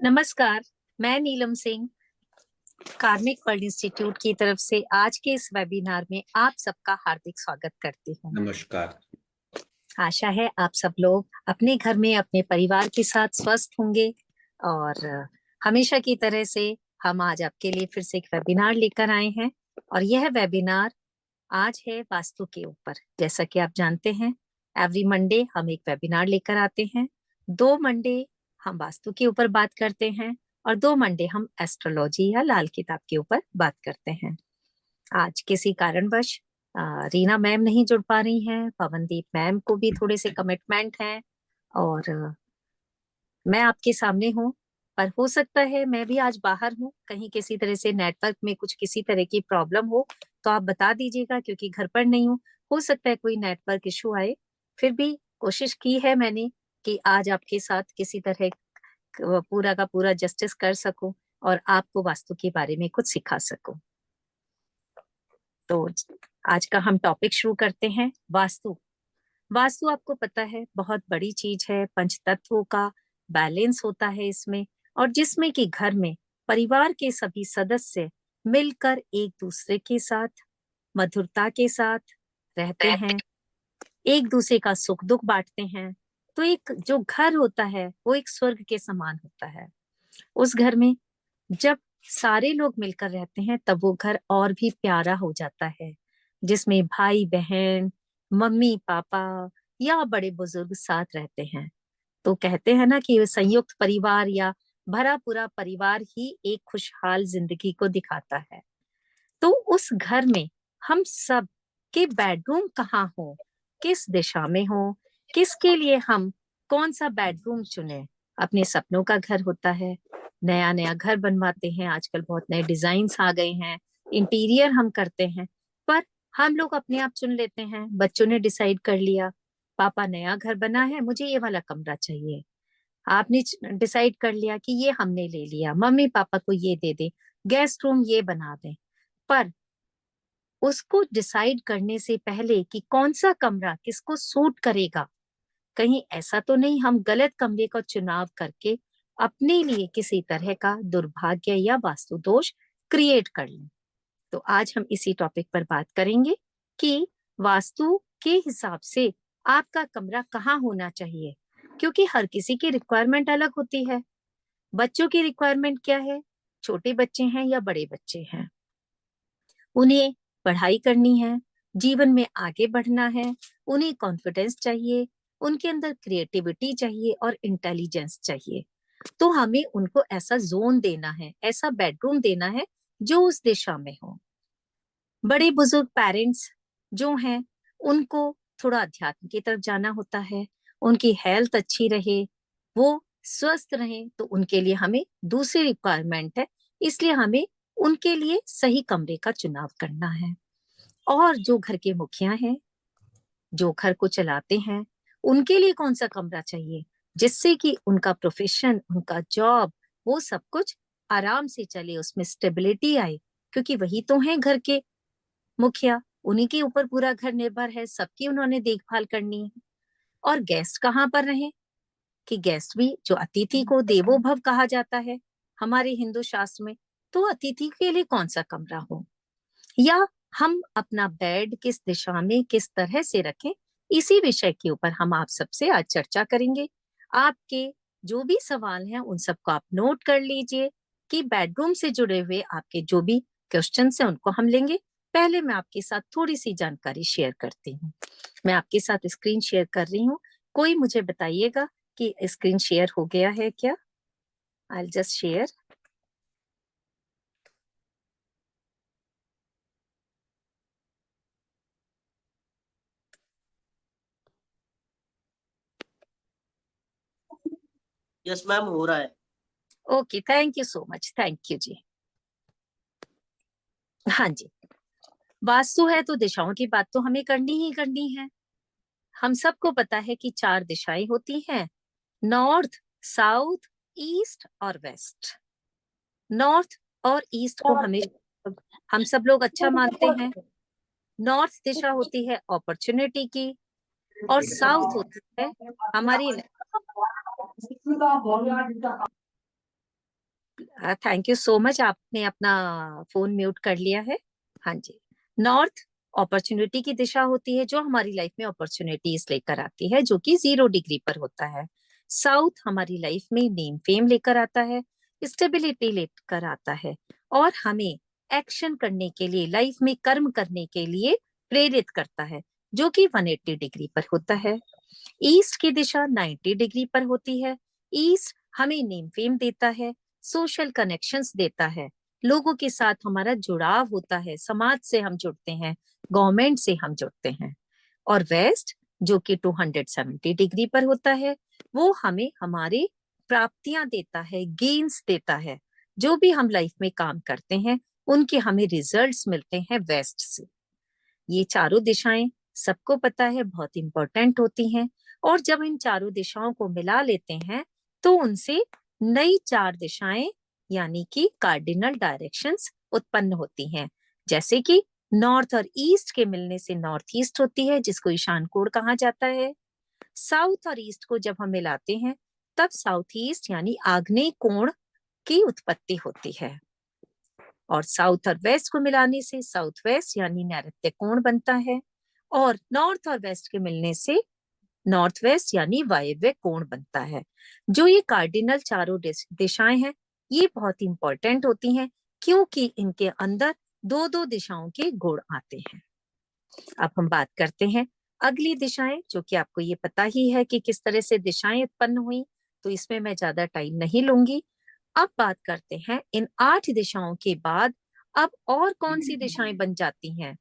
नमस्कार। मैं नीलम सिंह कार्मिक वर्ल्ड इंस्टीट्यूट की तरफ से आज के इस वेबिनार में आप सबका हार्दिक स्वागत करती हूँ। नमस्कार। आशा है आप सब लोग अपने घर में अपने परिवार के साथ स्वस्थ होंगे और हमेशा की तरह से हम आज आपके लिए फिर से एक वेबिनार लेकर आए हैं और यह वेबिनार आज है वास्तु के ऊपर। जैसा कि आप जानते हैं एवरी मंडे हम एक वेबिनार लेकर आते हैं। 2 मंडे हम वास्तु के ऊपर बात करते हैं और 2 मंडे हम एस्ट्रोलॉजी या लाल किताब के ऊपर बात करते हैं। आज किसी कारणवश रीना मैम नहीं जुड़ पा रही हैं, पवनदीप मैम को भी थोड़े से कमिटमेंट हैं और मैं आपके सामने हूँ। पर हो सकता है मैं भी आज बाहर हूँ, कहीं किसी तरह से नेटवर्क में कुछ किसी तरह की प्रॉब्लम हो तो आप बता दीजिएगा, क्योंकि घर पर नहीं हूँ। हो सकता है कोई नेटवर्क इशू आए। फिर भी कोशिश की है मैंने कि आज आपके साथ किसी तरह पूरा का पूरा जस्टिस कर सकूं और आपको वास्तु के बारे में कुछ सिखा सकूं। तो आज का हम टॉपिक शुरू करते हैं। वास्तु। वास्तु आपको पता है बहुत बड़ी चीज है, पंच तत्वों का बैलेंस होता है इसमें, और जिसमें कि घर में परिवार के सभी सदस्य मिलकर एक दूसरे के साथ मधुरता के साथ रहते हैं, एक दूसरे का सुख दुख बांटते हैं। तो एक जो घर होता है वो एक स्वर्ग के समान होता है। उस घर में जब सारे लोग मिलकर रहते हैं तब वो घर और भी प्यारा हो जाता है, जिसमें भाई बहन, मम्मी पापा या बड़े बुजुर्ग साथ रहते हैं। तो कहते हैं ना कि संयुक्त परिवार या भरा पूरा परिवार ही एक खुशहाल जिंदगी को दिखाता है। तो उस घर में हम सब के बेडरूम कहाँ हो, किस दिशा में हो, किसके लिए हम कौन सा बेडरूम चुने। अपने सपनों का घर होता है, नया नया घर बनवाते हैं, आजकल बहुत नए डिजाइन्स आ गए हैं, इंटीरियर हम करते हैं। पर हम लोग अपने आप चुन लेते हैं, बच्चों ने डिसाइड कर लिया पापा नया घर बना है मुझे ये वाला कमरा चाहिए, आपने डिसाइड कर लिया कि ये हमने ले लिया, मम्मी पापा को ये दे दे, गेस्ट रूम ये बना दें। पर उसको डिसाइड करने से पहले कि कौन सा कमरा किसको सूट करेगा, कहीं ऐसा तो नहीं हम गलत कमरे का चुनाव करके अपने लिए किसी तरह का दुर्भाग्य या वास्तु दोष क्रिएट कर लें। तो आज हम इसी टॉपिक पर बात करेंगे कि वास्तु के हिसाब से आपका कमरा कहाँ होना चाहिए, क्योंकि हर किसी की रिक्वायरमेंट अलग होती है। बच्चों की रिक्वायरमेंट क्या है, छोटे बच्चे हैं या बड़े बच्चे हैं, उन्हें पढ़ाई करनी है, जीवन में आगे बढ़ना है, उन्हें कॉन्फिडेंस चाहिए, उनके अंदर क्रिएटिविटी चाहिए और इंटेलिजेंस चाहिए। तो हमें उनको ऐसा जोन देना है, ऐसा बेडरूम देना है जो उस दिशा में हो। बड़े बुजुर्ग पेरेंट्स जो हैं उनको थोड़ा अध्यात्म की तरफ जाना होता है, उनकी हेल्थ अच्छी रहे, वो स्वस्थ रहे, तो उनके लिए हमें दूसरी रिक्वायरमेंट है, इसलिए हमें उनके लिए सही कमरे का चुनाव करना है। और जो घर के मुखिया हैं, जो घर को चलाते हैं, उनके लिए कौन सा कमरा चाहिए जिससे कि उनका प्रोफेशन, उनका जॉब, वो सब कुछ आराम से चले, उसमें स्टेबिलिटी आए, क्योंकि वही तो हैं घर के मुखिया, उन्हीं के ऊपर पूरा घर निर्भर है, सबकी उन्होंने देखभाल करनी है। और गेस्ट कहाँ पर रहे, कि गेस्ट भी, जो अतिथि को देवो भव कहा जाता है हमारे हिंदू शास्त्र में, तो अतिथि के लिए कौन सा कमरा हो, या हम अपना बेड किस दिशा में किस तरह से रखें, इसी विषय के ऊपर हम आप सबसे आज चर्चा करेंगे। आपके जो भी सवाल हैं उन सबको आप नोट कर लीजिए कि बेडरूम से जुड़े हुए आपके जो भी क्वेश्चन हैं उनको हम लेंगे। पहले मैं आपके साथ थोड़ी सी जानकारी शेयर करती हूँ। मैं आपके साथ स्क्रीन शेयर कर रही हूँ, कोई मुझे बताइएगा कि स्क्रीन शेयर हो गया है क्या। I just share. Yes ma'am, हो रहा है। Okay, thank you so much, thank you जी। हाँ जी, वास्तु है तो दिशाओं की बात तो हमें करनी ही करनी है। हम सबको पता है कि 4 दिशाएं होती हैं, नॉर्थ, साउथ, ईस्ट और वेस्ट। नॉर्थ और ईस्ट को हमेशा हम सब लोग अच्छा मानते हैं। नॉर्थ दिशा होती है अपॉर्चुनिटी की, और साउथ होती है हमारी थैंक यू सो मच, आपने अपना फोन म्यूट कर लिया है। हाँ जी। नॉर्थ अपॉर्चुनिटी की दिशा होती है, जो हमारी लाइफ में अपॉर्चुनिटीज लेकर आती है, जो कि 0 डिग्री पर होता है। साउथ हमारी लाइफ में नेम फेम लेकर आता है, स्टेबिलिटी लेकर आता है, और हमें एक्शन करने के लिए, लाइफ में कर्म करने के लिए प्रेरित करता है, जो कि 180 डिग्री पर होता है। ईस्ट की दिशा 90 डिग्री पर होती है। ईस्ट हमें नेम फेम देता है, सोशल कनेक्शंस देता है, लोगों के साथ हमारा जुड़ाव होता है, समाज से हम जुड़ते हैं, गवर्नमेंट से हम जुड़ते हैं। और वेस्ट, जो कि 270 डिग्री पर होता है, वो हमें हमारी प्राप्तियां देता है, गेन्स देता है। जो भी हम लाइफ में काम करते हैं, उनके हमें रिजल्ट्स मिलते हैं वेस्ट से। ये चारों दिशाएं सबको पता है बहुत इंपॉर्टेंट होती हैं, और जब इन चारों दिशाओं को मिला लेते हैं, तो उनसे नई 4 दिशाएं, यानी कि कार्डिनल डायरेक्शंस उत्पन्न होती हैं। जैसे कि नॉर्थ और ईस्ट के मिलने से नॉर्थ ईस्ट होती है, जिसको ईशान कोण कहा जाता है। साउथ और ईस्ट को जब हम मिलाते हैं, तब साउथ ईस्ट यानी आग्नेय कोण की उत्पत्ति होती है। और साउथ और वेस्ट को मिलाने से साउथ वेस्ट यानी नैऋत्य कोण बनता है, और नॉर्थ और वेस्ट के मिलने से नॉर्थ वेस्ट यानी वायव्य कोण बनता है। जो ये कार्डिनल चारों दिशाएं हैं, ये बहुत इंपॉर्टेंट होती हैं, क्योंकि इनके अंदर दो दो दिशाओं के गुण आते हैं। अब हम बात करते हैं अगली दिशाएं, जो कि आपको ये पता ही है कि किस तरह से दिशाएं उत्पन्न हुई, तो इसमें मैं ज्यादा टाइम नहीं लूंगी। अब बात करते हैं इन 8 दिशाओं के बाद अब और कौन सी दिशाएं बन जाती हैं,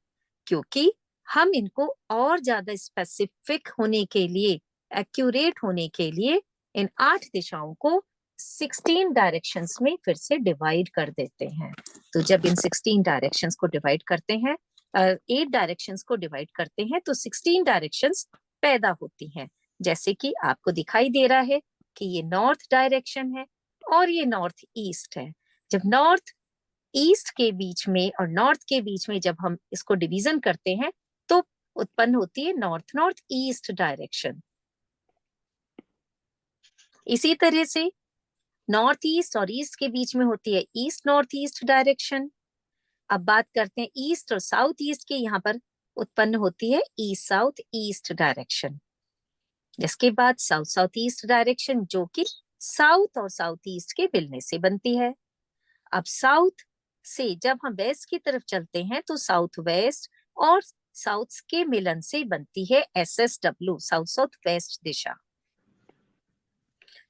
क्योंकि हम इनको और ज्यादा स्पेसिफिक होने के लिए, एक्यूरेट होने के लिए, इन 8 दिशाओं को 16 डायरेक्शंस में फिर से डिवाइड कर देते हैं। तो जब इन 16 डायरेक्शंस को डिवाइड करते हैं, 8 डायरेक्शंस को डिवाइड करते हैं, तो 16 डायरेक्शंस पैदा होती हैं। जैसे कि आपको दिखाई दे रहा है कि ये नॉर्थ डायरेक्शन है और ये नॉर्थ ईस्ट है। जब नॉर्थ ईस्ट के बीच में और नॉर्थ के बीच में जब हम इसको डिवीजन करते हैं, तो उत्पन्न होती है नॉर्थ नॉर्थ ईस्ट डायरेक्शन। इसी तरह से नॉर्थ ईस्ट और ईस्ट के बीच में होती है ईस्ट नॉर्थ ईस्ट डायरेक्शन। अब बात करते हैं ईस्ट और साउथ ईस्ट के, यहाँ पर उत्पन्न होती है ईस्ट साउथ ईस्ट डायरेक्शन। जिसके बाद साउथ साउथ ईस्ट डायरेक्शन, जो कि साउथ और साउथ ईस्ट के मिलने से बनती है। अब साउथ से जब हम वेस्ट की तरफ चलते हैं, तो साउथ वेस्ट और साउथ के मिलन से बनती है SSW, साउथ साउथ वेस्ट दिशा।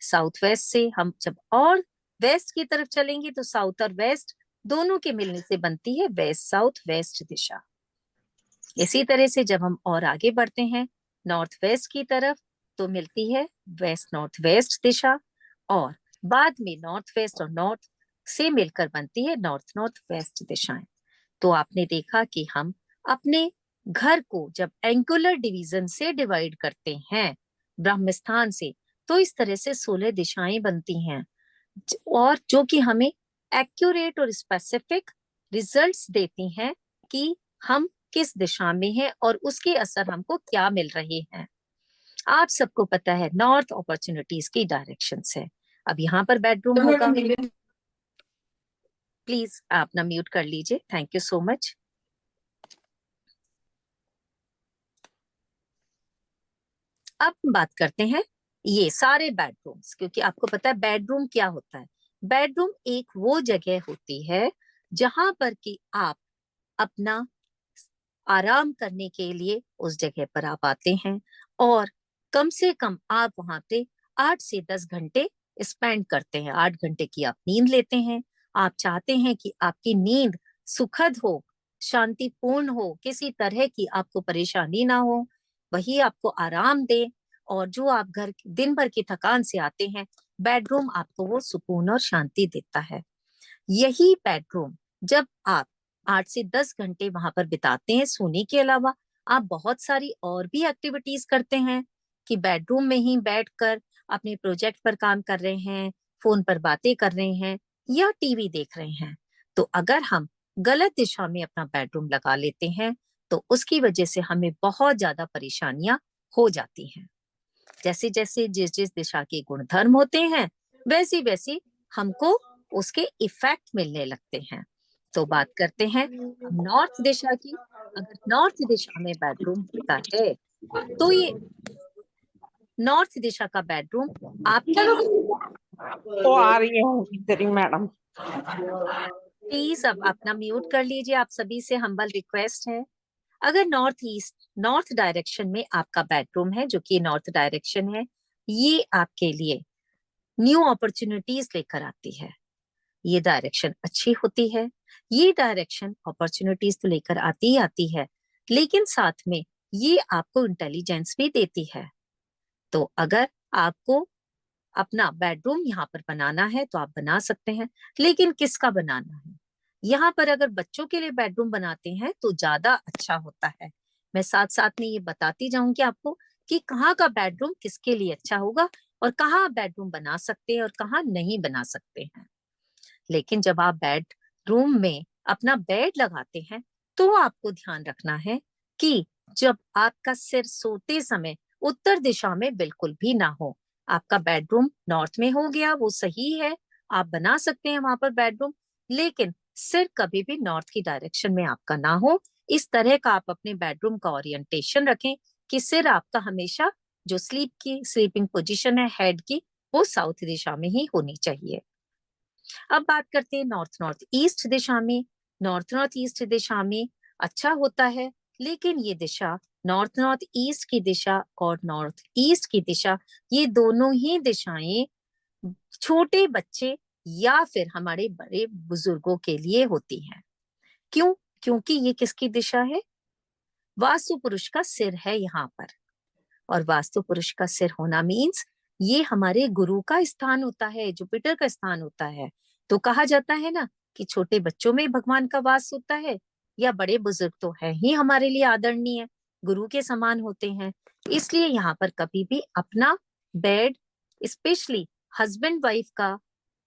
साउथ वेस्ट से हम जब और वेस्ट की तरफ चलेंगे, तो साउथ और वेस्ट दोनों के मिलने से बनती है वेस्ट साउथ वेस्ट दिशा। इसी तरह से जब हम और आगे बढ़ते हैं नॉर्थ वेस्ट की तरफ, तो मिलती है वेस्ट नॉर्थ वेस्ट दिशा, और बाद में नॉर्थ वेस्ट और नॉर्थ से मिलकर बनती है नॉर्थ नॉर्थ वेस्ट दिशाएं। तो आपने देखा कि हम अपने घर को जब एंगुलर डिवीजन से डिवाइड करते हैं, ब्रह्म स्थान से, तो इस तरह से 16 दिशाएं बनती हैं, और जो कि हमें एक्यूरेट और स्पेसिफिक रिजल्ट्स देती हैं कि हम किस दिशा में हैं और उसके असर हमको क्या मिल रहे हैं। आप सबको पता है नॉर्थ अपॉर्चुनिटीज की डायरेक्शन है। अब यहाँ पर बेडरूम होगा, प्लीज आप ना म्यूट कर लीजिए, थैंक यू सो मच। अब बात करते हैं ये सारे बेडरूम्स, क्योंकि आपको पता है बेडरूम क्या होता है। बेडरूम एक वो जगह होती है जहां पर कि आप अपना आराम करने के लिए उस जगह पर आप आते हैं, और कम से कम आप वहां पे 8 से 10 घंटे स्पेंड करते हैं। 8 घंटे की आप नींद लेते हैं। आप चाहते हैं कि आपकी नींद सुखद हो, शांतिपूर्ण हो, किसी तरह की आपको परेशानी ना हो, वही आपको आराम दे, और जो आप घर दिन भर की थकान से आते हैं, बेडरूम आपको वो सुकून और शांति देता है। यही बेडरूम जब आप 8 से 10 घंटे वहां पर बिताते हैं, सोने के अलावा आप बहुत सारी और भी एक्टिविटीज करते हैं, कि बेडरूम में ही बैठकर अपने प्रोजेक्ट पर काम कर रहे हैं, फोन पर बातें कर रहे हैं, या टीवी देख रहे हैं। तो अगर हम गलत दिशा में अपना बेडरूम लगा लेते हैं, तो उसकी वजह से हमें बहुत ज्यादा परेशानियां हो जाती हैं। जैसे जैसे जिस जिस दिशा के गुण धर्म होते हैं, वैसी वैसी हमको उसके इफेक्ट मिलने लगते हैं। तो बात करते हैं नॉर्थ दिशा की। अगर नॉर्थ दिशा में बेडरूम होता है तो ये नॉर्थ दिशा का बेडरूम आपके लिए, तो आ रही है तेरी मैडम। प्लीज अब अपना म्यूट कर लीजिए। आप सभी से हम्बल रिक्वेस्ट है। अगर नॉर्थ डायरेक्शन में आपका बेडरूम है, जो कि नॉर्थ डायरेक्शन है, ये आपके लिए न्यू अपॉर्चुनिटीज लेकर आती है। ये डायरेक्शन अच्छी होती है। ये डायरेक्शन अपॉर्चुनिटीज तो लेकर आती ही आती है, लेकिन साथ में ये आपको इंटेलिजेंस भी देती है। तो अगर आपको अपना बेडरूम यहाँ पर बनाना है तो आप बना सकते हैं, लेकिन किसका बनाना है? यहाँ पर अगर बच्चों के लिए बेडरूम बनाते हैं तो ज्यादा अच्छा होता है। मैं साथ साथ में ये बताती जाऊंगी आपको कि कहाँ का बेडरूम किसके लिए अच्छा होगा और कहाँ आप बेडरूम बना सकते हैं और कहाँ नहीं बना सकते हैं। लेकिन जब आप बेडरूम में अपना बेड लगाते हैं तो आपको ध्यान रखना है कि जब आपका सिर सोते समय उत्तर दिशा में बिल्कुल भी ना हो। आपका बेडरूम नॉर्थ में हो गया, वो सही है, आप बना सकते हैं वहां पर बेडरूम, लेकिन सिर कभी भी नॉर्थ की डायरेक्शन में आपका ना हो। इस तरह का आप अपने बेडरूम का ओरिएंटेशन रखें कि सिर आपका हमेशा, जो स्लीपिंग पोजीशन है हेड की, वो साउथ दिशा में ही होनी चाहिए। अब बात करते हैं नॉर्थ नॉर्थ ईस्ट दिशा में। नॉर्थ ईस्ट दिशा में अच्छा होता है, लेकिन ये दिशा, नॉर्थ ईस्ट की दिशा और नॉर्थ ईस्ट की दिशा, ये दोनों ही दिशाएं छोटे बच्चे या फिर हमारे बड़े बुजुर्गों के लिए होती हैं। क्यों? क्योंकि ये किसकी दिशा है? वास्तु पुरुष का सिर है यहाँ पर। और वास्तु पुरुष का सिर होना मीन्स ये हमारे गुरु का स्थान होता है, जुपिटर का स्थान होता है। तो कहा जाता है ना कि छोटे बच्चों में भगवान का वास होता है, या बड़े बुजुर्ग तो है ही हमारे लिए आदरणीय, गुरु के समान होते हैं। इसलिए यहाँ पर कभी भी अपना बेड, स्पेशली हस्बैंड वाइफ का,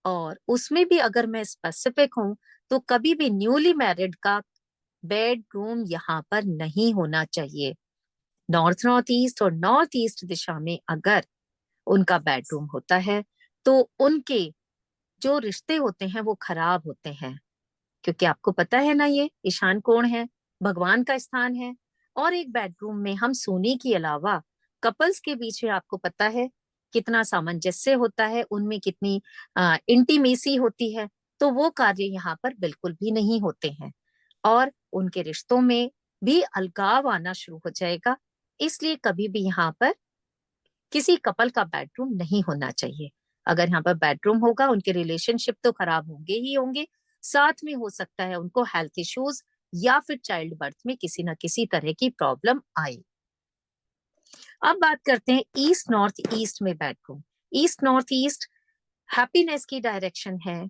और उसमें भी अगर मैं स्पेसिफिक हूं तो कभी भी न्यूली मैरिड का बेडरूम यहाँ पर नहीं होना चाहिए। नॉर्थ ईस्ट और नॉर्थ ईस्ट दिशा में अगर उनका बेडरूम होता है तो उनके जो रिश्ते होते हैं वो खराब होते हैं, क्योंकि आपको पता है ना, ये ईशान कोण है, भगवान का स्थान है। और एक बेडरूम में हम सोने के अलावा कपल्स के बीच में आपको पता है कितना सामंजस्य होता है, उनमें कितनी इंटीमेसी होती है। तो वो कार्य यहाँ पर बिल्कुल भी नहीं होते हैं, और उनके रिश्तों में भी अलगाव आना शुरू हो जाएगा। इसलिए कभी भी यहाँ पर किसी कपल का बेडरूम नहीं होना चाहिए। अगर यहाँ पर बेडरूम होगा, उनके रिलेशनशिप तो खराब होंगे ही होंगे, साथ में हो सकता है उनको हेल्थ इश्यूज या फिर चाइल्ड बर्थ में किसी ना किसी तरह की प्रॉब्लम आए। अब बात करते हैं ईस्ट नॉर्थ ईस्ट में bedroom. East north east happiness की डायरेक्शन है।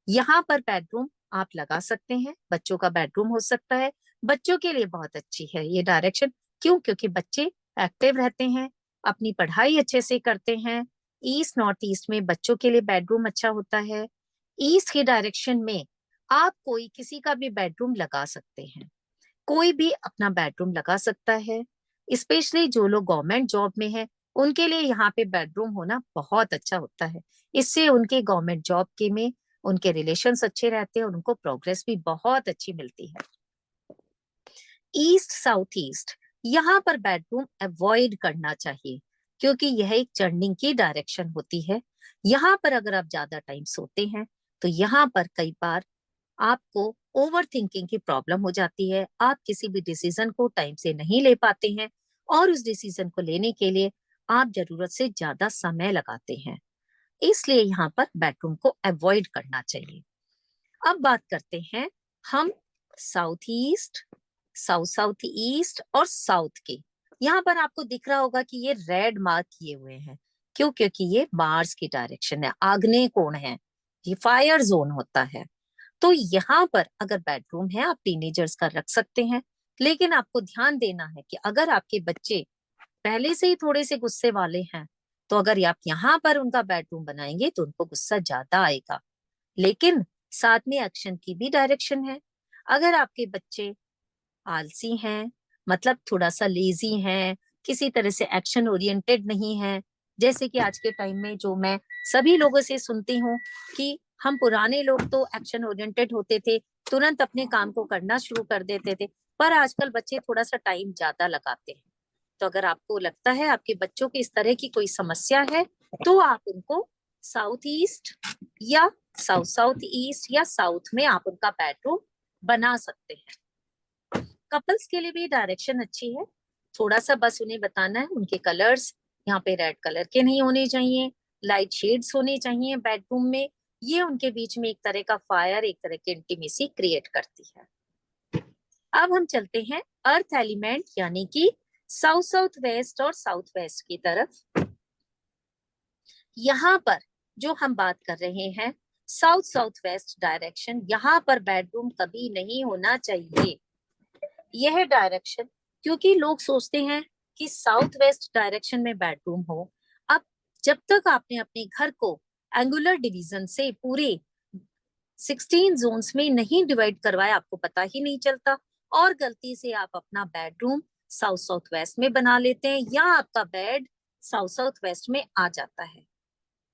यहाँ पर बेडरूम आप लगा सकते हैं, बच्चों का बेडरूम हो सकता है। बच्चों के लिए बहुत अच्छी है ये डायरेक्शन। क्यों? क्योंकि बच्चे एक्टिव रहते हैं, अपनी पढ़ाई अच्छे से करते हैं। ईस्ट नॉर्थ ईस्ट में बच्चों के लिए बेडरूम अच्छा होता है। ईस्ट की डायरेक्शन में आप कोई किसी का भी बेडरूम लगा सकते हैं, कोई भी अपना बेडरूम लगा सकता है। स्पेशली जो लोग गवर्नमेंट जॉब में हैं, उनके लिए यहाँ पे बेडरूम होना बहुत अच्छा होता है। इससे उनके गवर्नमेंट जॉब के में उनके रिलेशंस अच्छे रहते हैं और उनको प्रोग्रेस भी बहुत अच्छी मिलती है। ईस्ट साउथ ईस्ट, यहाँ पर बेडरूम अवॉइड करना चाहिए, क्योंकि यह एक चर्निंग की डायरेक्शन होती है। यहाँ पर अगर आप ज्यादा टाइम सोते हैं तो यहाँ पर कई बार आपको ओवर थिंकिंग की प्रॉब्लम हो जाती है। आप किसी भी डिसीजन को टाइम से नहीं ले पाते हैं, और उस डिसीजन को लेने के लिए आप जरूरत से ज्यादा समय लगाते हैं। इसलिए यहाँ पर बेडरूम को अवॉइड करना चाहिए। अब बात करते हैं हम साउथ ईस्ट, साउथ ईस्ट और साउथ के। यहाँ पर आपको दिख रहा होगा कि ये रेड मार्क किए हुए हैं। क्यों? क्योंकि ये मार्स की डायरेक्शन है, आग्नेय कोण है, ये फायर जोन होता है। तो यहाँ पर अगर बेडरूम है आप टीनेजर्स का रख सकते हैं, लेकिन आपको ध्यान देना है कि अगर आपके बच्चे पहले से ही थोड़े से गुस्से वाले हैं, तो अगर आप यहाँ पर उनका बेडरूम बनाएंगे तो उनको गुस्सा ज्यादा आएगा। लेकिन साथ में एक्शन की भी डायरेक्शन है। अगर आपके बच्चे आलसी हैं, मतलब थोड़ा सा लेजी हैं, किसी तरह से एक्शन ओरिएंटेड नहीं है, जैसे कि आज के टाइम में जो मैं सभी लोगों से सुनती हूँ कि हम पुराने लोग तो एक्शन ओरिएंटेड होते थे, तुरंत अपने काम को करना शुरू कर देते थे, पर आजकल बच्चे थोड़ा सा टाइम ज्यादा लगाते हैं। तो अगर आपको लगता है आपके बच्चों की इस तरह की कोई समस्या है, तो आप उनको साउथ ईस्ट या साउथ साउथ ईस्ट या साउथ में आप उनका बेडरूम बना सकते हैं। कपल्स के लिए भी डायरेक्शन अच्छी है, थोड़ा सा बस उन्हें बताना है उनके कलर्स यहाँ पे रेड कलर के नहीं होने चाहिए, लाइट शेड्स होने चाहिए बेडरूम में। ये उनके बीच में एक तरह का फायर, एक तरह की इंटीमेसी क्रिएट करती है। अब हम चलते हैं अर्थ एलिमेंट यानी कि साउथ साउथ वेस्ट और साउथ वेस्ट की तरफ। यहाँ पर जो हम बात कर रहे हैं साउथ साउथ वेस्ट डायरेक्शन, यहाँ पर बेडरूम कभी नहीं होना चाहिए। यह डायरेक्शन, क्योंकि लोग सोचते हैं कि साउथ वेस्ट डायरेक्शन में बेडरूम हो। अब जब तक आपने अपने घर को एंगुलर डिवीजन से पूरे 16 जोन्स में नहीं डिवाइड करवाया, आपको पता ही नहीं चलता, और गलती से आप अपना बेडरूम साउथ साउथ वेस्ट में बना लेते हैं या आपका बेड साउथ साउथ वेस्ट में आ जाता है,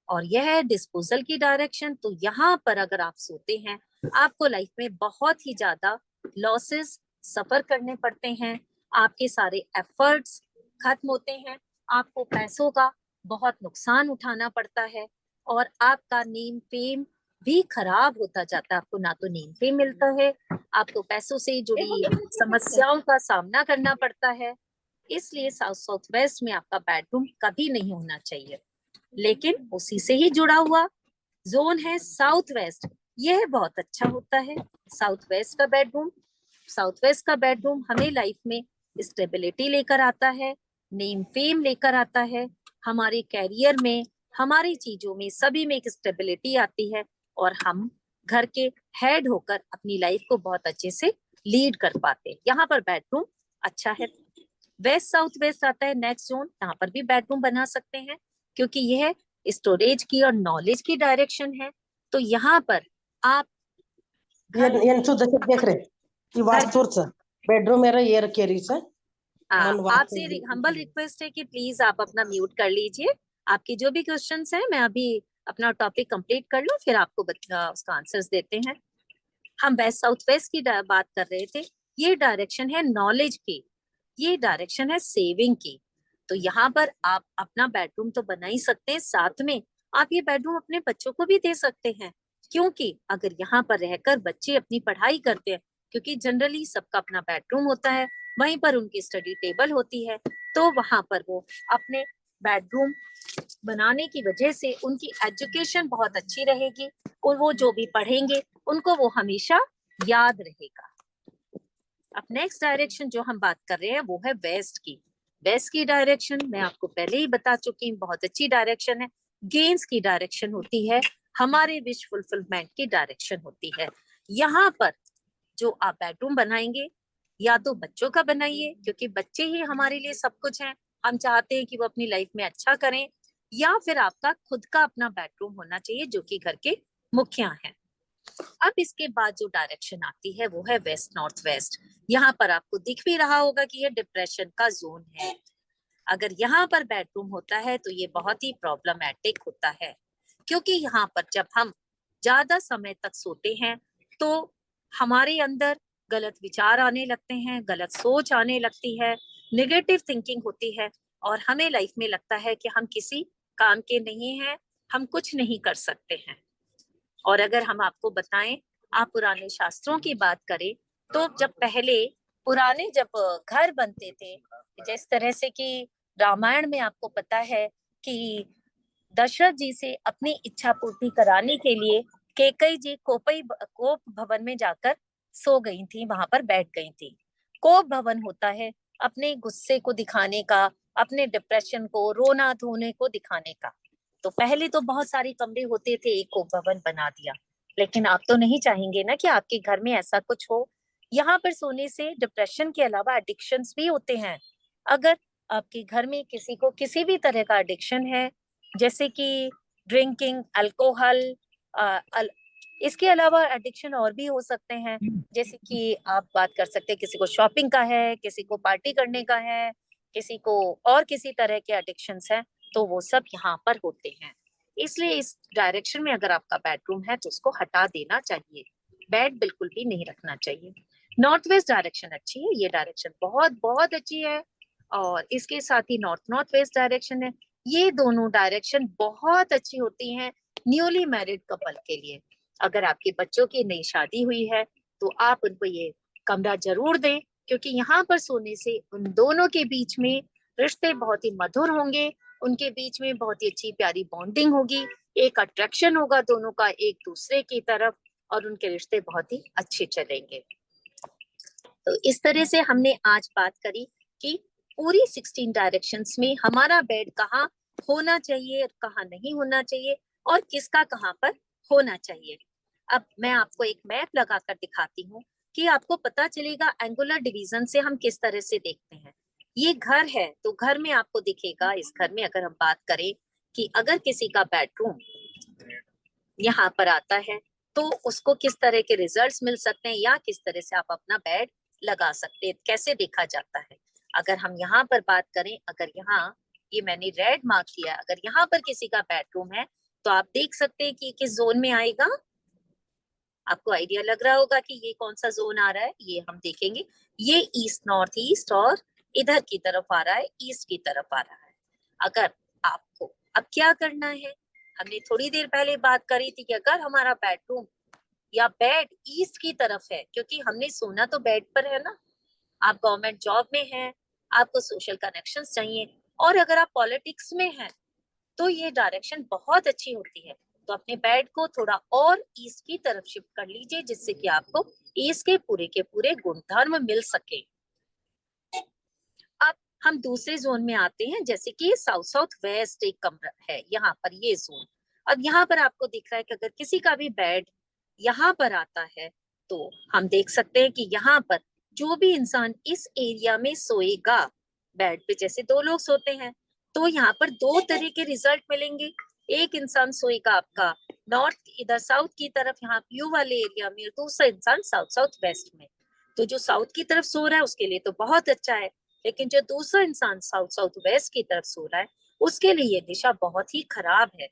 और यह है डिस्पोजल की डायरेक्शन। तो यहाँ पर अगर आप सोते हैं, आपको लाइफ में बहुत ही ज्यादा लॉसेस सफर करने पड़ते हैं, आपके सारे एफर्ट्स खत्म होते हैं, आपको पैसों का बहुत नुकसान उठाना पड़ता है, और आपका नेम फेम भी खराब होता जाता है। आपको ना तो नेम फेम मिलता है, आपको पैसों से जुड़ी समस्याओं का सामना करना पड़ता है। इसलिए साउथ साउथ वेस्ट में आपका बेडरूम कभी नहीं होना चाहिए। लेकिन उसी से ही जुड़ा हुआ जोन है साउथ वेस्ट, यह बहुत अच्छा होता है। साउथ वेस्ट का बेडरूम, साउथ वेस्ट का बेडरूम हमें लाइफ में स्टेबिलिटी लेकर आता है, नेम फेम लेकर आता है, हमारे कैरियर में, हमारी चीजों में, सभी में एक स्टेबिलिटी आती है, और हम घर के हेड होकर अपनी लाइफ को बहुत अच्छे से लीड कर पाते हैं। यहाँ पर बेडरूम अच्छा है। वेस्ट साउथ वेस्ट आता है नेक्स्ट जोन, यहाँ पर भी बेडरूम बना सकते हैं, क्योंकि यह स्टोरेज की और नॉलेज की डायरेक्शन है। तो यहाँ पर आप बेडरूम मेरा ये रखिए सर। आपसे हम्बल रिक्वेस्ट है कि प्लीज आप अपना म्यूट कर लीजिए। आपके जो भी क्वेश्चंस हैं, मैं अभी अपना टॉपिक कंप्लीट कर लूं, फिर आपको उसका आंसर्स देते हैं। हम वेस्ट साउथ वेस्ट की बात कर रहे थे। ये डायरेक्शन है नॉलेज की, ये डायरेक्शन है सेविंग की। तो यहाँ पर आप अपना बेडरूम तो बना ही सकते हैं, साथ में आप ये बेडरूम अपने बच्चों को भी दे सकते हैं, क्योंकि अगर यहाँ पर रहकर बच्चे अपनी पढ़ाई करते हैं, क्योंकि जनरली सबका अपना बेडरूम होता है, वहीं पर उनकी स्टडी टेबल होती है, तो वहां पर वो अपने बेडरूम बनाने की वजह से उनकी एजुकेशन बहुत अच्छी रहेगी, और वो जो भी पढ़ेंगे उनको वो हमेशा याद रहेगा। अब नेक्स्ट डायरेक्शन जो हम बात कर रहे हैं वो है वेस्ट की। वेस्ट की डायरेक्शन मैं आपको पहले ही बता चुकी हूँ, बहुत अच्छी डायरेक्शन है। गेन्स की डायरेक्शन होती है, हमारे विश फुलफिलमेंट की डायरेक्शन होती है। यहाँ पर जो आप बेडरूम बनाएंगे, या तो बच्चों का बनाइए, क्योंकि बच्चे ही हमारे लिए सब कुछ हैं, हम चाहते हैं कि वो अपनी लाइफ में अच्छा करें, या फिर आपका खुद का अपना बेडरूम होना चाहिए जो कि घर के मुखिया हैं। अब इसके बाद जो डायरेक्शन आती है वो है वेस्ट नॉर्थ वेस्ट। यहाँ पर आपको दिख भी रहा होगा कि ये डिप्रेशन का जोन है। अगर यहाँ पर बेडरूम होता है तो ये बहुत ही प्रॉब्लमैटिक होता है, क्योंकि यहाँ पर जब हम ज्यादा समय तक सोते हैं तो हमारे अंदर गलत विचार आने लगते हैं, गलत सोच आने लगती है, नेगेटिव थिंकिंग होती है, और हमें लाइफ में लगता है कि हम किसी काम के नहीं हैं, हम कुछ नहीं कर सकते हैं। और अगर हम आपको बताएं, आप पुराने शास्त्रों की बात करें, तो जब पहले पुराने जब घर बनते थे, जिस तरह से कि रामायण में आपको पता है कि दशरथ जी से अपनी इच्छा पूर्ति कराने के लिए कैकेयी जी कोप भवन में जाकर सो गई थी, वहां पर बैठ गई थी। कोप भवन होता है अपने गुस्से को दिखाने का, अपने डिप्रेशन को, रोना धोने को दिखाने का। तो पहले तो बहुत सारे कमरे होते थे, एक कोप भवन बना दिया, लेकिन आप तो नहीं चाहेंगे ना कि आपके घर में ऐसा कुछ हो। यहाँ पर सोने से डिप्रेशन के अलावा एडिक्शंस भी होते हैं। अगर आपके घर में किसी को किसी भी तरह का एडिक्शन है, जैसे कि ड्रिंकिंग, अल्कोहल, इसके अलावा एडिक्शन और भी हो सकते हैं, जैसे कि आप बात कर सकते हैं किसी को शॉपिंग का है, किसी को पार्टी करने का है, किसी को और किसी तरह के एडिक्शंस हैं, तो वो सब यहाँ पर होते हैं। इसलिए इस डायरेक्शन में अगर आपका बेडरूम है तो उसको हटा देना चाहिए, बेड बिल्कुल भी नहीं रखना चाहिए। नॉर्थ वेस्ट डायरेक्शन अच्छी है, ये डायरेक्शन बहुत बहुत अच्छी है। और इसके साथ ही नॉर्थ नॉर्थ वेस्ट डायरेक्शन है। ये दोनों डायरेक्शन बहुत अच्छी होती हैं न्यूली मैरिड कपल के लिए। अगर आपके बच्चों की नई शादी हुई है तो आप उनको ये कमरा जरूर दें, क्योंकि यहाँ पर सोने से उन दोनों के बीच में रिश्ते बहुत ही मधुर होंगे, उनके बीच में बहुत ही अच्छी प्यारी बॉन्डिंग होगी, एक अट्रैक्शन होगा दोनों का एक दूसरे की तरफ, और उनके रिश्ते बहुत ही अच्छे चलेंगे। तो इस तरह से हमने आज बात करी कि पूरी 16 डायरेक्शंस में हमारा बेड कहाँ होना चाहिए, कहाँ नहीं होना चाहिए, और किसका कहाँ पर होना चाहिए। अब मैं आपको एक मैप लगाकर दिखाती हूँ कि आपको पता चलेगा एंगुलर डिवीजन से हम किस तरह से देखते हैं। ये घर है तो घर में आपको दिखेगा, इस घर में अगर हम बात करें कि अगर किसी का बेडरूम यहाँ पर आता है तो उसको किस तरह के रिजल्ट्स मिल सकते हैं, या किस तरह से आप अपना बेड लगा सकते हैं, कैसे देखा जाता है। अगर हम यहाँ पर बात करें, अगर यहाँ ये मैंने रेड मार्क किया, अगर यहाँ पर किसी का बेडरूम है तो आप देख सकते हैं कि किस जोन में आएगा। आपको आइडिया लग रहा होगा कि ये कौन सा जोन आ रहा है, ये हम देखेंगे। ये ईस्ट नॉर्थ ईस्ट और इधर की तरफ आ रहा है, ईस्ट की तरफ आ रहा है। अगर आपको अब क्या करना है, हमने थोड़ी देर पहले बात करी थी कि अगर हमारा बेडरूम या बेड ईस्ट की तरफ है, क्योंकि हमने सोना तो बेड पर है ना, आप गवर्नमेंट जॉब में हैं, आपको सोशल कनेक्शंस चाहिए, और अगर आप पॉलिटिक्स में हैं तो ये डायरेक्शन बहुत अच्छी होती है। तो अपने बेड को थोड़ा और ईस्ट की तरफ शिफ्ट कर लीजिए, जिससे कि आपको ईस्ट के पूरे गुणधर्म मिल सके। अब हम दूसरे जोन में आते हैं, जैसे कि साउथ साउथ वेस्ट एक कमरा है यहाँ पर, ये जोन। अब यहाँ पर आपको दिख रहा है कि अगर किसी का भी बेड यहाँ पर आता है तो हम देख सकते हैं कि यहाँ पर जो भी इंसान इस एरिया में सोएगा बेड पे, जैसे दो लोग सोते हैं तो यहाँ पर दो तरह के रिजल्ट मिलेंगे। एक इंसान सोएगा आपका नॉर्थ इधर साउथ की तरफ यहाँ व्यू वाले एरिया में, और दूसरा इंसान साउथ साउथ वेस्ट में। तो जो साउथ की तरफ सो रहा है उसके लिए तो बहुत अच्छा है, लेकिन जो दूसरा इंसान साउथ साउथ वेस्ट की तरफ सो रहा है उसके लिए ये दिशा बहुत ही खराब है।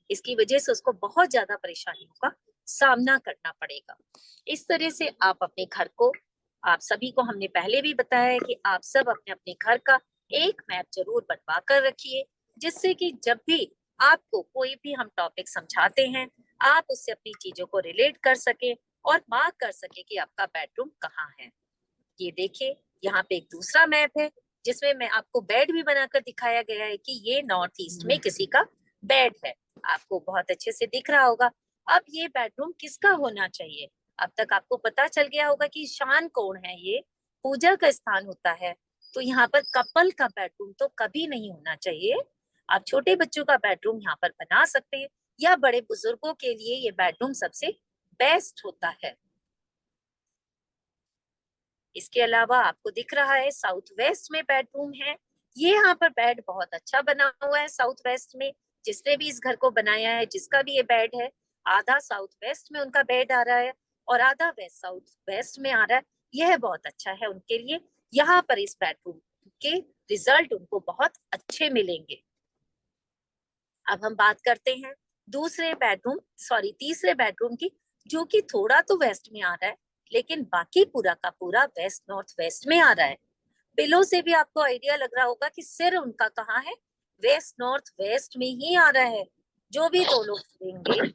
इसकी वजह से उसको बहुत ज्यादा परेशानियों का सामना करना पड़ेगा। इस तरह से आप अपने घर को, आप सभी को हमने पहले भी बताया है कि आप सब अपने अपने घर का एक मैप जरूर बनवा कर रखिए, जिससे कि जब भी आपको कोई भी हम टॉपिक समझाते हैं आप उससे अपनी चीजों को रिलेट कर सके और मार्क कर सके कि आपका बेडरूम कहाँ है। ये देखिए यहाँ पे एक दूसरा मैप है जिसमें मैं आपको बेड भी बनाकर दिखाया गया है कि ये नॉर्थ ईस्ट में किसी का बेड है, आपको बहुत अच्छे से दिख रहा होगा। अब ये बेडरूम किसका होना चाहिए, अब तक आपको पता चल गया होगा कि ईशान कोण है, ये पूजा का स्थान होता है। तो यहाँ पर कपल का बेडरूम तो कभी नहीं होना चाहिए। आप छोटे बच्चों का बेडरूम यहाँ पर बना सकते हैं, या बड़े बुजुर्गों के लिए ये बेडरूम सबसे बेस्ट होता है। इसके अलावा आपको दिख रहा है साउथ वेस्ट में बेडरूम है, ये यहाँ पर बेड बहुत अच्छा बना हुआ है साउथ वेस्ट में। जिसने भी इस घर को बनाया है, जिसका भी ये बेड है, आधा साउथ वेस्ट में उनका बेड आ रहा है और आधा वेस्ट साउथ वेस्ट में आ रहा है। यह बहुत अच्छा है उनके लिए, यहाँ पर इस बेडरूम के रिजल्ट उनको बहुत अच्छे मिलेंगे। अब हम बात करते हैं तीसरे बेडरूम की, जो कि थोड़ा तो वेस्ट में आ रहा है लेकिन बाकी पूरा का पूरा वेस्ट नॉर्थ वेस्ट में आ रहा है। पिलो से भी आपको आइडिया लग रहा होगा कि सिर उनका कहाँ है, वेस्ट नॉर्थ वेस्ट में ही आ रहा है। जो भी दो लोग सोएंगे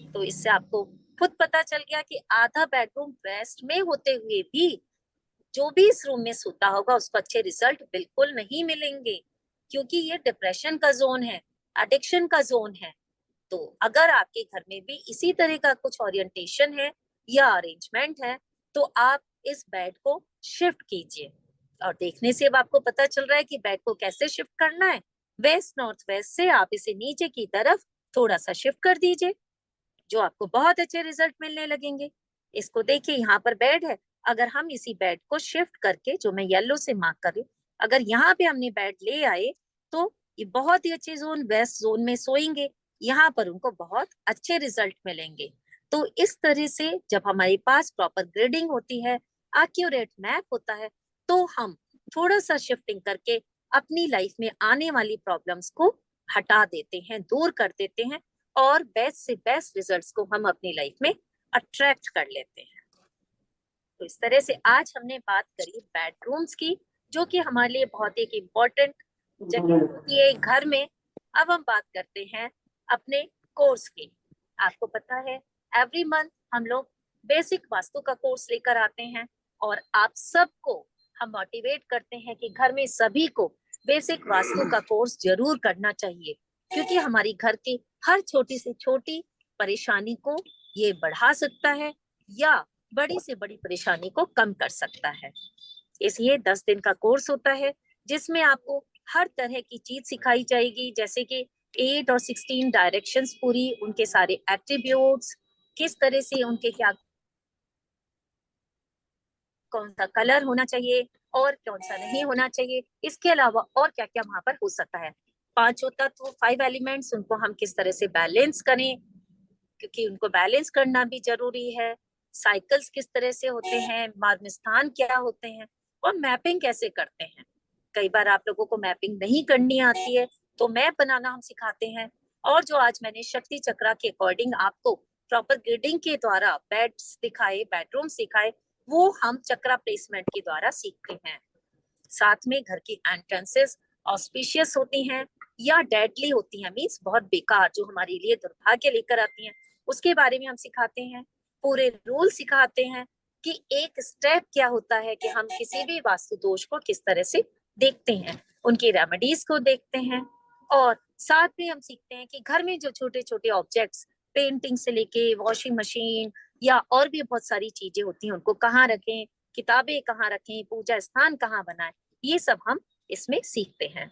तो इससे आपको खुद पता चल गया कि आधा बेडरूम वेस्ट में होते हुए भी जो भी इस रूम में सोता होगा उसको अच्छे रिजल्ट बिल्कुल नहीं मिलेंगे, क्योंकि ये डिप्रेशन का जोन है, एडिक्शन का जोन है। तो अगर आपके घर में भी इसी तरह का कुछ ओरिएंटेशन है या अरेंजमेंट है तो आप इस बेड को शिफ्ट कीजिए। और देखने से अब आपको पता चल रहा है कि बेड को कैसे शिफ्ट करना है। वेस्ट नॉर्थ वेस्ट से आप इसे नीचे की तरफ थोड़ा सा शिफ्ट कर दीजिए, जो आपको बहुत अच्छे रिजल्ट मिलने लगेंगे। इसको देखिए, यहाँ पर बेड है, अगर हम इसी बेड को शिफ्ट करके, जो मैं येलो से मार्क कर रही हूँ, अगर यहाँ पे हमने बेड ले आए तो ये बहुत ही अच्छे जोन वेस्ट जोन में सोएंगे, यहाँ पर उनको बहुत अच्छे रिजल्ट मिलेंगे। तो इस तरह से जब हमारे पास प्रॉपर ग्रिडिंग होती है, एक्यूरेट मैप होता है, तो हम थोड़ा सा शिफ्टिंग करके अपनी लाइफ में आने वाली प्रॉब्लम्स को हटा देते हैं, दूर कर देते हैं और बेस्ट से बेस्ट रिजल्ट्स को हम अपनी लाइफ में अट्रैक्ट कर लेते हैं। तो इस तरह से आज हमने बात करी बेडरूम्स की, जो कि हमारे लिए बहुत एक इम्पोर्टेंट जगह होती है घर में। अब हम बात करते हैं अपने कोर्स की। आपको पता है एवरी मंथ हम लोग बेसिक वास्तु का कोर्स लेकर आते हैं और आप सबको हम मोटिवेट करते हैं कि घर में सभी को बेसिक वास्तु का कोर्स जरूर करना चाहिए, क्योंकि हमारी घर की हर छोटी से छोटी परेशानी को ये बढ़ा सकता है या बड़ी से बड़ी परेशानी को कम कर सकता है। इसलिए 10 दिन का कोर्स होता है जिसमें आपको हर तरह की चीज सिखाई जाएगी, जैसे कि 8 और 16 डायरेक्शंस पूरी, उनके सारे एट्रीब्यूट्स, किस तरह से उनके क्या कौन सा कलर होना चाहिए और कौन सा नहीं होना चाहिए, इसके अलावा और क्या क्या वहां पर हो सकता है। पांचों तत्व 5 एलिमेंट्स, उनको हम किस तरह से बैलेंस करें, क्योंकि उनको बैलेंस करना भी जरूरी है। साइकिल्स किस तरह से होते हैं, मार्ग स्थान क्या होते हैं और मैपिंग कैसे करते हैं। कई बार आप लोगों को मैपिंग नहीं करनी आती है तो मैप बनाना हम सिखाते हैं। और जो आज मैंने शक्ति चक्रा के अकॉर्डिंग आपको प्रॉपर ग्रिडिंग के द्वारा बेड्स दिखाए, बेडरूम सिखाए, वो हम चक्रा प्लेसमेंट के द्वारा सीखते हैं। साथ में घर की एंट्रेंसेस ऑस्पिशियस होती हैं या डेडली होती हैं, मीन्स बहुत बेकार, जो हमारे लिए दुर्भाग्य लेकर आती हैं, उसके बारे में हम सिखाते हैं। पूरे रूल सिखाते हैं कि एक स्टेप क्या होता है कि हम किसी भी वास्तु दोष को किस तरह से देखते हैं, उनकी रेमेडीज को देखते हैं। और साथ में हम सीखते हैं कि घर में जो छोटे छोटे ऑब्जेक्ट्स, पेंटिंग से लेके वॉशिंग मशीन या और भी बहुत सारी चीजें होती हैं, उनको कहाँ रखें, किताबें कहाँ रखें, पूजा स्थान कहाँ बनाएं, ये सब हम इसमें सीखते हैं।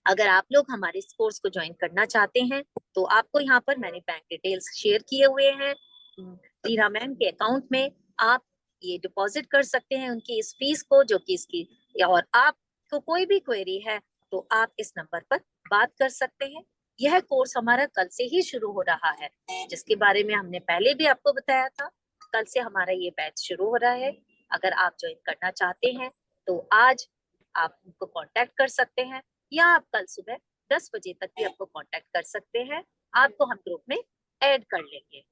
अगर आप लोग हमारे इस कोर्स को ज्वाइन करना चाहते हैं तो आपको यहाँ पर मैंने बैंक डिटेल्स शेयर किए हुए हैं। रीना मैम के अकाउंट में आप ये डिपॉजिट कर सकते हैं उनकी इस फीस को, जो कि इसकी, और आपको कोई भी क्वेरी है तो आप इस नंबर पर बात कर सकते हैं। यह कोर्स हमारा कल से ही शुरू हो रहा है, जिसके बारे में हमने पहले भी आपको बताया था। कल से हमारा ये बैच शुरू हो रहा है। अगर आप ज्वाइन करना चाहते हैं तो आज आप उनको कांटेक्ट कर सकते हैं या आप कल सुबह 10 बजे तक भी आपको कांटेक्ट कर सकते हैं। आपको हम ग्रुप में ऐड कर लेंगे।